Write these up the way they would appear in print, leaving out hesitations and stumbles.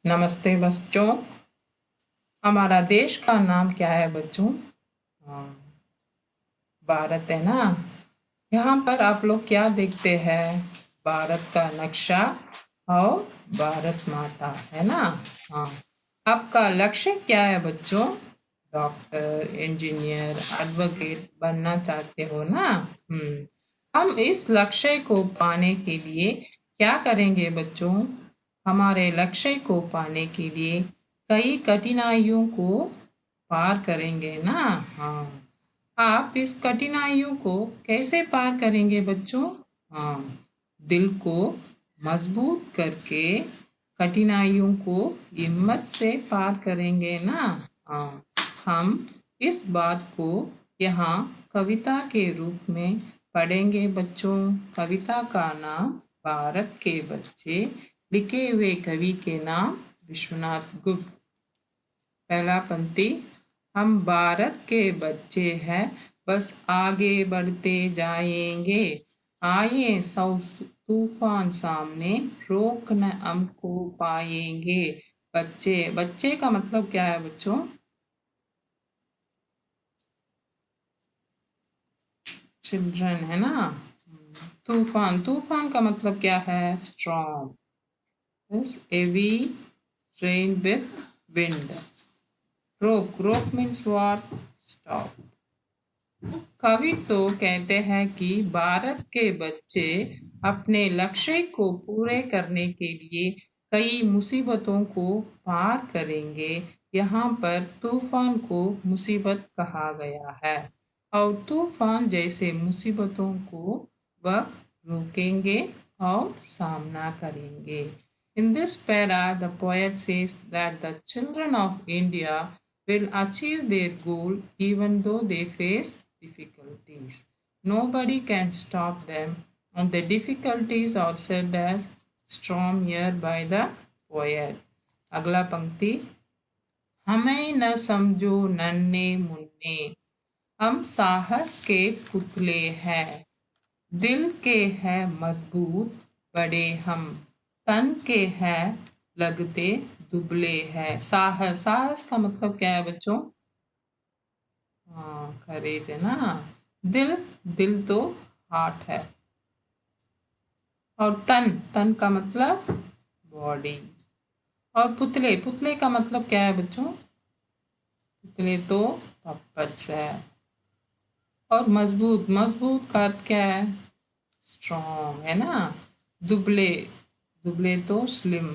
नमस्ते बच्चों। हमारा देश का नाम क्या है बच्चों? हाँ, भारत है ना। यहाँ पर आप लोग क्या देखते हैं? भारत का नक्शा और भारत माता है ना। हाँ, आपका लक्ष्य क्या है बच्चों? डॉक्टर, इंजीनियर, एडवोकेट बनना चाहते हो ना? हम इस लक्ष्य को पाने के लिए क्या करेंगे बच्चों? हमारे लक्ष्य को पाने के लिए कई कठिनाइयों को पार करेंगे ना। हाँ, आप इस कठिनाइयों को कैसे पार करेंगे बच्चों? हाँ, दिल को मजबूत करके कठिनाइयों को हिम्मत से पार करेंगे ना। हाँ, हम इस बात को यहाँ कविता के रूप में पढ़ेंगे बच्चों। कविता का नाम भारत के बच्चे, लिखे हुए कवि के नाम विश्वनाथ गुप्त। पहला पंक्ति, हम भारत के बच्चे हैं, बस आगे बढ़ते जाएंगे। आए सौ तूफान सामने, रोक न हमको पाएंगे। बच्चे, बच्चे का मतलब क्या है बच्चों? चिल्ड्रन है ना। तूफान, तूफान का मतलब क्या है? Strong, heavy rain with wind. रोक, रोक मीन्स व्हाट? स्टॉप। कवि तो कहते हैं कि भारत के बच्चे अपने लक्ष्य को पूरे करने के लिए कई मुसीबतों को पार करेंगे। यहाँ पर तूफान को मुसीबत कहा गया है और तूफान जैसे मुसीबतों को वह रोकेंगे और सामना करेंगे। In this para, the poet says that the children of India will achieve their goal even though they face difficulties. Nobody can stop them, and the difficulties are said as storm here by the poet. अगला पंक्ति, हमें न समझो नन्हे मुन्ने, हम साहस के पुतले हैं। दिल के हैं मजबूत बड़े हम, तन के हैं लगते दुबले हैं। साहस, साहस का मतलब क्या है बच्चों? हाँ, करेज है ना। दिल, दिल तो हार्ट है। और तन, तन का मतलब बॉडी। और पुतले, पुतले का मतलब क्या है बच्चों? पुतले तो पपेट्स है। और मजबूत, मजबूत का अर्थ क्या है? स्ट्रॉन्ग है ना। दुबले, दुबले तो स्लिम।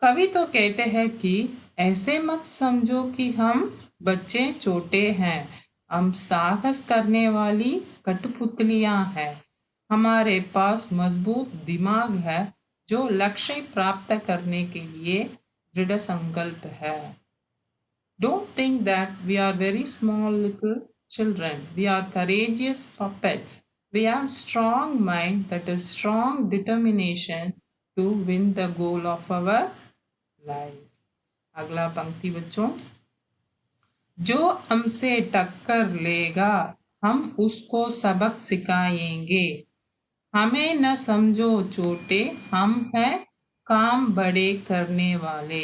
कवि तो कहते हैं कि ऐसे मत समझो कि हम बच्चे छोटे हैं, हम साहस करने वाली कठपुतलियां हैं। हमारे पास मजबूत दिमाग है जो लक्ष्य प्राप्त करने के लिए दृढ़ संकल्प है। Don't think that we are very small little children. We are courageous puppets. We have strong mind, that is strong determination to win the goal of our life. अगला पंक्ति बच्चों, जो हमसे टक्कर लेगा हम उसको सबक सिखाएंगे। हमें न समझो छोटे, हम हैं काम बड़े करने वाले।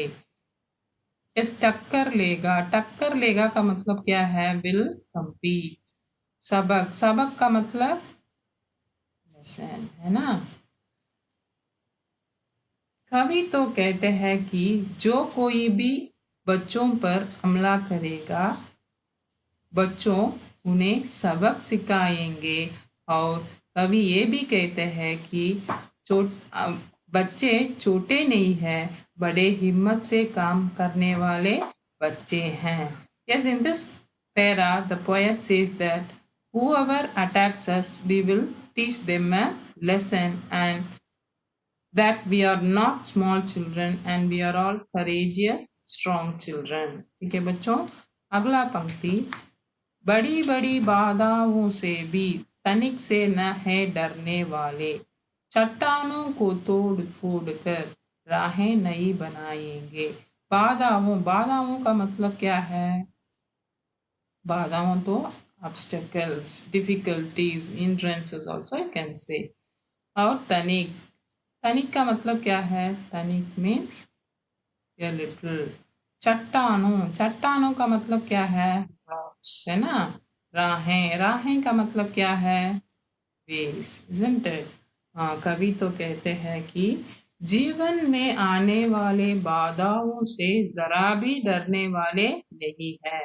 इस टक्कर लेगा, टक्कर लेगा का मतलब क्या है? Will compete. सबक, सबक का मतलब लेसन है ना। कवि तो कहते हैं कि जो कोई भी बच्चों पर हमला करेगा, बच्चों उन्हें सबक सिखाएंगे। और कवि ये भी कहते हैं कि बच्चे छोटे नहीं हैं, बड़े हिम्मत से काम करने वाले बच्चे हैं। Yes, in this para, the poet says that whoever attacks us, we will teach them a lesson, and that we are not small children and we are all courageous, strong children. ठीक है बच्चों। अगला पंक्ति, बड़ी बड़ी बाधाओं से भी तनिक से न है डरने वाले। चट्टानों को तोड़ फोड़ कर राहें नई बनाएंगे। बाधाओं, बाधाओं का मतलब क्या है? बाधाओं तो obstacles, difficulties, hindrances also you can say. और तनिक, तनिक का मतलब क्या है? तनिक मीन्स ए लिटिल। चट्टानों का मतलब क्या है? रॉक्स, है ना। राहें का मतलब क्या है? Wage, isn't it? हाँ, कवि तो कहते हैं कि जीवन में आने वाले बाधाओं से जरा भी डरने वाले नहीं है।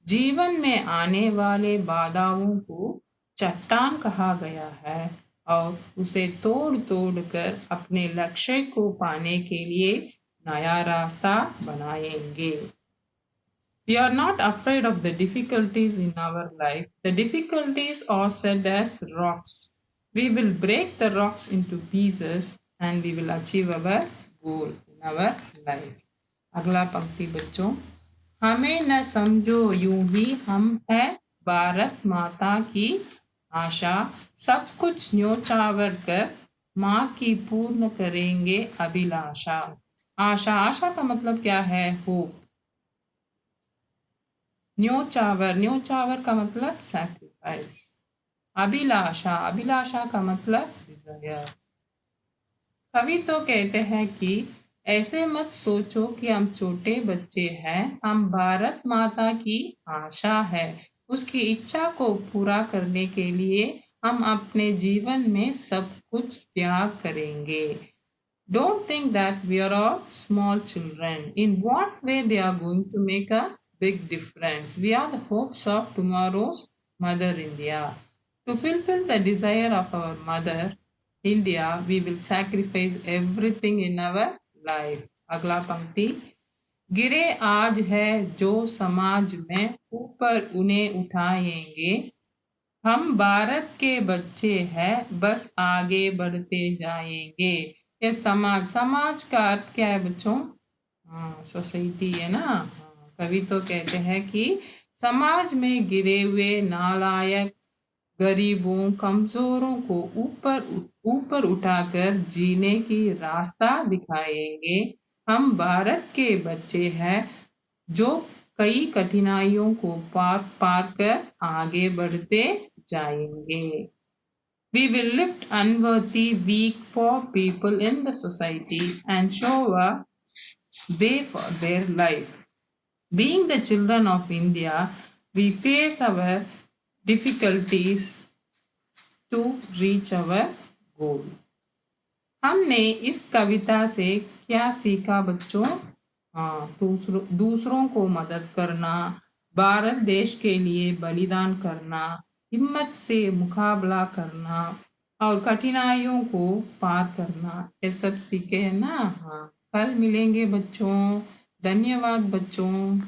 जीवन में आने वाले बाधाओं को चट्टान कहा गया है और उसे तोड़ तोड़ कर अपने लक्ष्य को पाने के लिए नया रास्ता बनाएंगे। We are not afraid of the difficulties in our life. The difficulties are said as rocks. We will break the rocks into pieces and we will achieve our goal in our life. अगला पंक्ति बच्चों, हमें न समझो यूं ही हम है भारत माता की आशा, सब कुछ न्योछावर कर माँ की पूर्ण करेंगे अभिलाषा। आशा का मतलब क्या है? होप। न्योचावर का मतलब सैक्रिफाइस। अभिलाषा का मतलब डिजायर। कवि तो कहते हैं कि ऐसे मत सोचो कि हम छोटे बच्चे हैं, हम भारत माता की आशा है, उसकी इच्छा को पूरा करने के लिए हम अपने जीवन में सब कुछ त्याग करेंगे। Don't think that we are all small children. In what way they are going to make a big difference? We are the hopes of tomorrow's Mother India. To fulfill the desire of our Mother India, we will sacrifice everything in our life. अगला पंक्ति, गिरे आज है जो समाज में ऊपर उन्हें उठाएंगे, हम भारत के बच्चे हैं बस आगे बढ़ते जाएंगे। ये समाज का अर्थ क्या है बच्चों? हाँ, सोसाइटी है ना। हाँ, कवि तो कहते हैं कि समाज में गिरे हुए नालायक गरीबों कमजोरों को ऊपर ऊपर उठाकर जीने की रास्ता दिखाएंगे। हम भारत के बच्चे हैं जो कई कठिनाइयों को पार पार कर आगे बढ़ते जाएंगे। We will lift unworthy, weak, poor people in the society and show a way for their life. Being the children of India, we face our difficulties to reach our goal. हमने इस कविता से क्या सीखा बच्चों? हाँ, दूसरों को मदद करना, भारत देश के लिए बलिदान करना, हिम्मत से मुकाबला करना और कठिनाइयों को पार करना, ये सब सीखे है ना। हाँ, कल मिलेंगे बच्चों। धन्यवाद बच्चों।